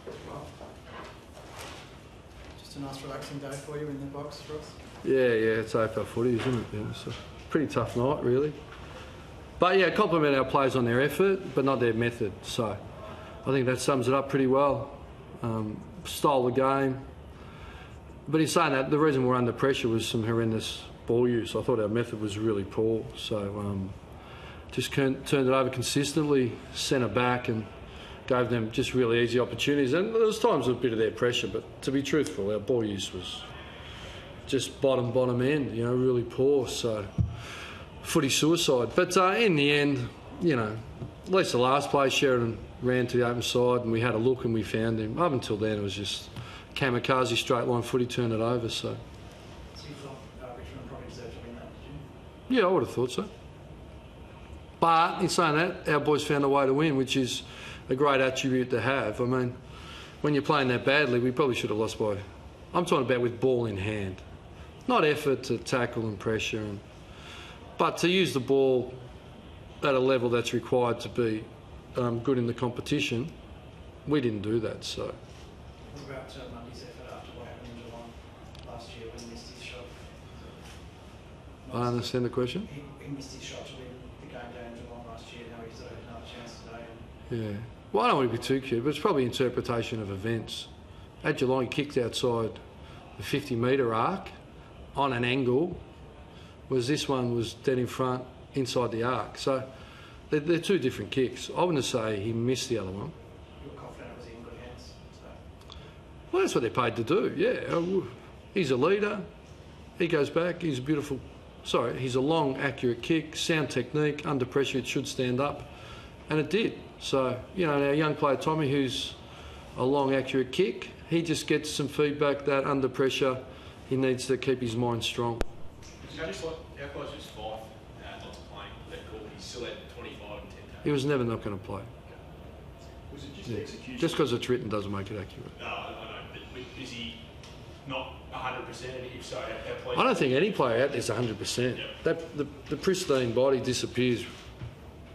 Well, just a nice relaxing day for you in the box, Ross? Yeah, it's AFL footy, isn't it? Yeah, it's a pretty tough night, really. But yeah, compliment our players on their effort, but not their method. So I think that sums it up pretty well. Stole the game. But in saying that, the reason we're under pressure was some horrendous ball use. I thought our method was really poor. So just turned it over consistently, centre back, and gave them just really easy opportunities. And there was times with a bit of their pressure, but to be truthful, our ball use was just bottom end, really poor. So footy suicide. But in the end, at least the last play, Sheridan ran to the open side and we had a look and we found him. Up until then, it was just kamikaze straight line footy, turned it over. So you thought Richmond probably deserved to win that, did you? Yeah, I would have thought so. But in saying that, our boys found a way to win, which is a great attribute to have. I mean, when you're playing that badly, we probably should have lost by... I'm talking about with ball in hand. Not effort to tackle and pressure, but to use the ball at a level that's required to be good in the competition. We didn't do that, so... What about Mundy's effort after what happened in Geelong last year when he missed his shot? I understand the question. He missed his shot to win the game down in Geelong last year. Now he's had another chance today. Yeah. Well, I don't want to be too cute, but it's probably interpretation of events. At Geelong, he kicked outside the 50-metre arc on an angle, whereas this one was dead in front inside the arc. So they're two different kicks. I wouldn't say he missed the other one. You were confident it was in good hands? So. Well, that's what they're paid to do, yeah. He's a leader. He goes back. He's a long, accurate kick, sound technique. Under pressure, it should stand up. And it did. So, our young player, Tommy, who's a long, accurate kick, he just gets some feedback that under pressure, he needs to keep his mind strong. How close was Fife not to playing that call? He still had 25 and 10 tackles. He was never not going to play. Was it just execution? Just because it's written doesn't make it accurate. No, I know, but is he not 100%? If so, how I don't think any player out there is 100%. Yep. The pristine body disappears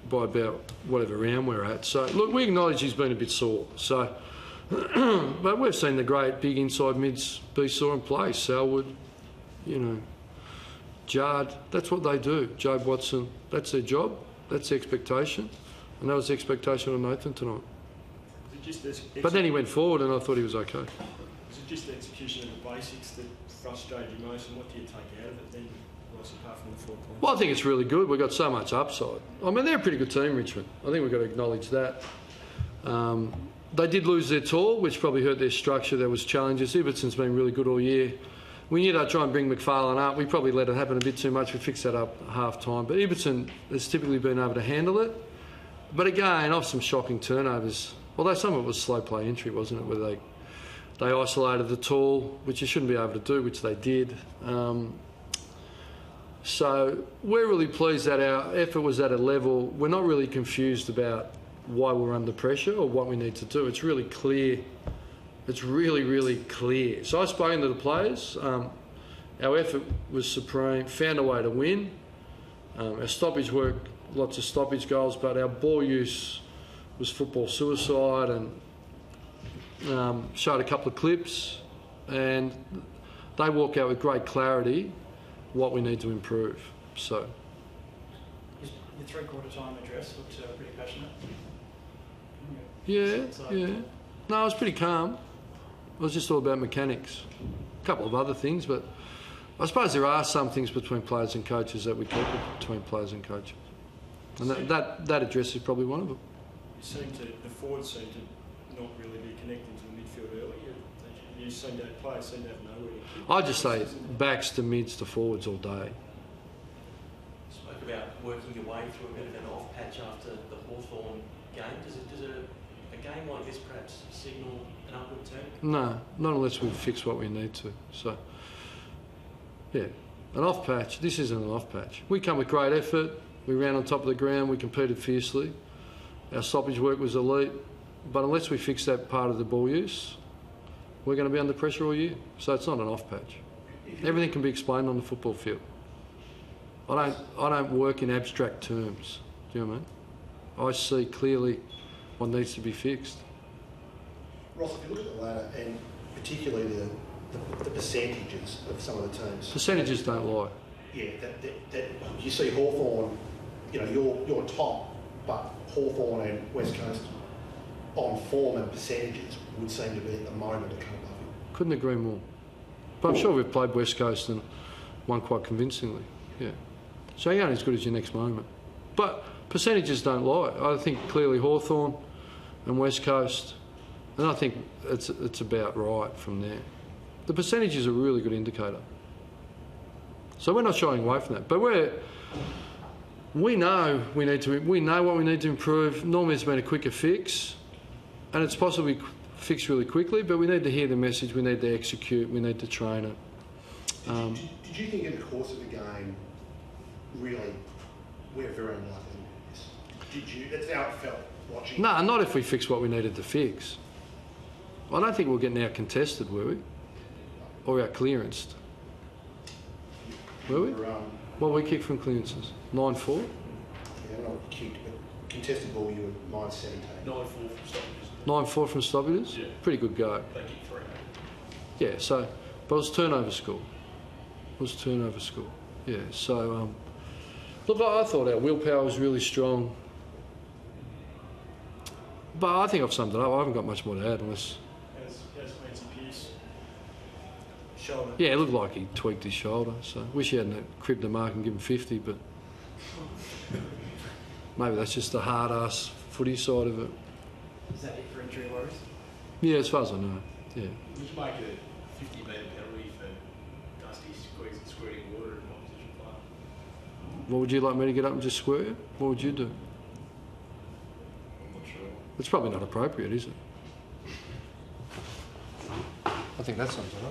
by about whatever round we're at. So, look, we acknowledge he's been a bit sore. So, but we've seen the great big inside mids be sore in place. Selwood, Jard, that's what they do. Jobe Watson, that's their job, that's the expectation. And that was the expectation of Nathan tonight. But then he went forward and I thought he was okay. Was it just the execution of the basics that frustrated you most, and what do you take out of it then, apart from the 4 points? Well, I think it's really good. We've got so much upside. I mean, they're a pretty good team, Richmond. I think we've got to acknowledge that. They did lose their tall, which probably hurt their structure. There was challenges. Ibbetson's been really good all year. We knew they'd try and bring McFarlane up. We probably let it happen a bit too much. We fixed that up at half-time. But Ibbetson has typically been able to handle it. But again, off some shocking turnovers. Although some of it was slow play entry, wasn't it, where they isolated the tall, which you shouldn't be able to do, which they did. So we're really pleased that our effort was at a level. We're not really confused about why we're under pressure or what we need to do. It's really clear. It's really, really clear. So I've spoken to the players. Our effort was supreme, found a way to win. Our stoppage work, lots of stoppage goals, but our ball use was football suicide, and showed a couple of clips, and they walk out with great clarity what we need to improve. So your three-quarter time address looked pretty passionate. Yeah. No, I was pretty calm. It was just all about mechanics. A couple of other things, but I suppose there are some things between players and coaches that we keep between players and coaches. And that address is probably one of them. The forwards seem to not really be connecting to the midfield early. Players seem to have nowhere to kick. I just say backs to mids to forwards all day. Spoke about working your way through a bit of an off patch after the Hawthorn game. Does a game like this perhaps signal an upward turn? No, not unless we fix what we need to. So, yeah, an off patch. This isn't an off patch. We come with great effort. We ran on top of the ground. We competed fiercely. Our stoppage work was elite. But unless we fix that part of the ball use, we're going to be under pressure all year. So it's not an off patch. Everything can be explained on the football field. I don't work in abstract terms. Do you know what I mean? I see clearly what needs to be fixed. Ross, if you look at the ladder and particularly the percentages of some of the teams. Percentages don't lie. Yeah, that you see Hawthorn, you know, you're top, but Hawthorn and West Coast on form and percentages would seem to be at the moment a cut above you. Couldn't agree more. But I'm sure we've played West Coast and won quite convincingly. Yeah. So you're only as good as your next moment. But percentages don't lie. I think clearly Hawthorn and West Coast, and I think it's about right from there. The percentage is a really good indicator. So we're not shying away from that. But we know what we need to improve. Normally it's been a quicker fix, and it's possibly fixed really quickly, but we need to hear the message, we need to execute, we need to train it. Did you think in the course of the game, really, we're very unlucky with this? Did you? That's how it felt watching. No, not if we fix what we needed to fix. I don't think we were getting out contested, were we? Or out clearanced. Were we? Well, we kicked from clearances. 9-4? Yeah, not kicked, but contested ball, you were -17. 9-4 from stoppages. 9-4 from stoppages? Yeah. Pretty good go. They kicked 3. Yeah, so, but it was turnover score. Yeah, so, look, I thought our willpower was really strong. But I think I've summed it up. I haven't got much more to add unless... As Nancy Pearce, shoulder. Yeah, it looked like he tweaked his shoulder, so wish he hadn't cribbed the mark and given 50, but maybe that's just the hard-ass footy side of it. Is that it for injury worries? Yeah, as far as I know, yeah. Would you make a 50-metre penalty for Dusty squirting water at an opposition player? What would you like me to get up and just squirt you? What would you do? I'm not sure. It's probably not appropriate, is it? I think that sums it up.